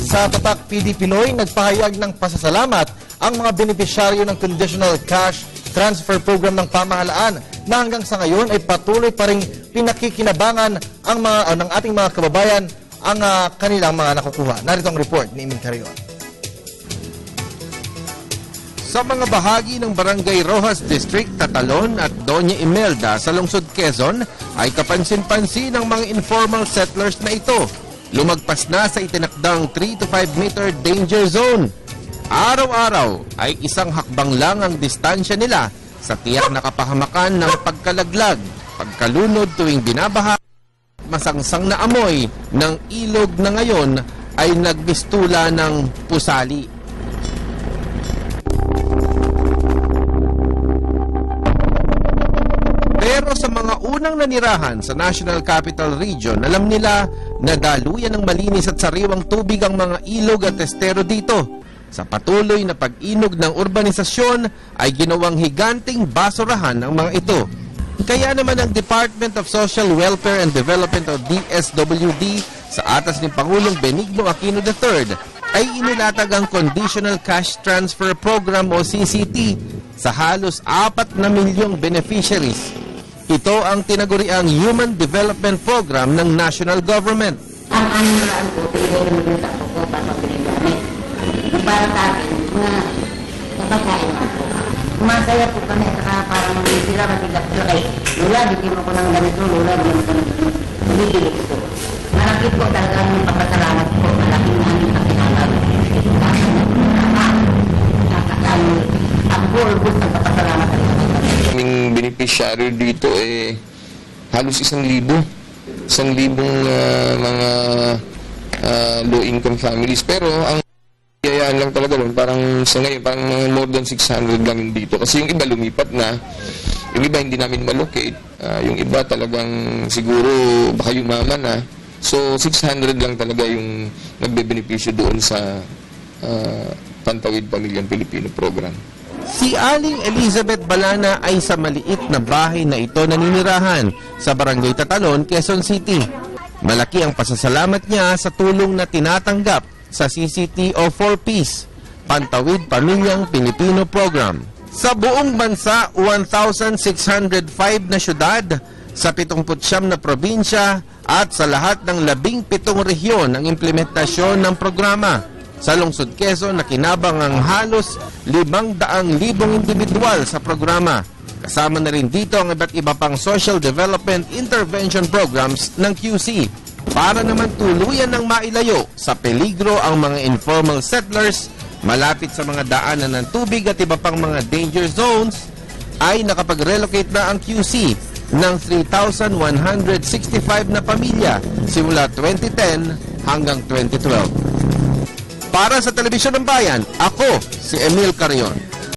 Sa Tatak PD Pinoy, nagpahayag ng pasasalamat ang mga benepisyaryo ng Conditional Cash Transfer Program ng pamahalaan na hanggang sa ngayon ay patuloy pa rin pinakikinabangan ng ating mga kababayan ang kanilang mga nakukuha. Narito ang report ni Emil Carion. Sa mga bahagi ng Barangay Rojas District, Tatalon at Doña Imelda sa lungsod Quezon ay kapansin-pansin ng mga informal settlers na ito. Lumagpas na sa itinakdang 3 to 5 meter danger zone. Araw-araw ay isang hakbang lang ang distansya nila sa tiyak na kapahamakan ng pagkalaglag, pagkalunod tuwing binabaha, masangsang na amoy ng ilog na ngayon ay nagbistula ng pusali. Pero sa mga unang nanirahan sa National Capital Region, alam nila na daluyan ng malinis at sariwang tubig ang mga ilog at estero dito. Sa patuloy na pag-inog ng urbanisasyon ay ginawang higanting basurahan ang mga ito. Kaya naman ang Department of Social Welfare and Development o DSWD sa atas ni Pangulong Benigno Aquino III ay inilatag ang Conditional Cash Transfer Program o CCT sa halos 4 na milyong beneficiaries. Ito ang tinaguriang Human Development Program ng National Government. Ang anulaan po, pinigay naman sa ako para pagpiligamit. Para sa akin, napakain ako. Masaya po kami at saka parang sila matigas ko ay Lula, bitin mo ko ng ganito, Lula, bitin mo ko ng ganito. Binibilig ko. Malaki po talaga ng papasalamat po. Malaking namin pakinalab. Ang bulbul ng papasalamat talaga. Aming beneficiary dito halos 1,000. 1,000 mga low-income families. Pero ang yayaan lang talaga doon, parang sa ngayon, parang more than 600 lang dito. Kasi yung iba lumipat na, yung iba hindi namin malocate, yung iba talagang siguro baka yumaman na. So 600 lang talaga yung nagbe-benepisyo doon sa Pantawid Pamilyang Pilipino program. Si Aling Elizabeth Balana ay sa maliit na bahay na ito naninirahan sa Barangay Tatalon, Quezon City. Malaki ang pasasalamat niya sa tulong na tinatanggap sa CCT o 4Ps, Pantawid Pamilyang Pilipino Program. Sa buong bansa, 1,605 na syudad, sa 79 na probinsya at sa lahat ng 17 rehiyon ang implementasyon ng programa. Sa lungsod Quezon, nakinabang ang halos 500,000 individual sa programa. Kasama na rin dito ang iba't iba pang social development intervention programs ng QC. Para naman tuluyan ng mailayo sa peligro ang mga informal settlers malapit sa mga daanan ng tubig at iba pang mga danger zones, ay nakapag-relocate na ang QC ng 3,165 na pamilya simula 2010 hanggang 2012. Para sa Telebisyon ng Bayan, ako si Emil Carion.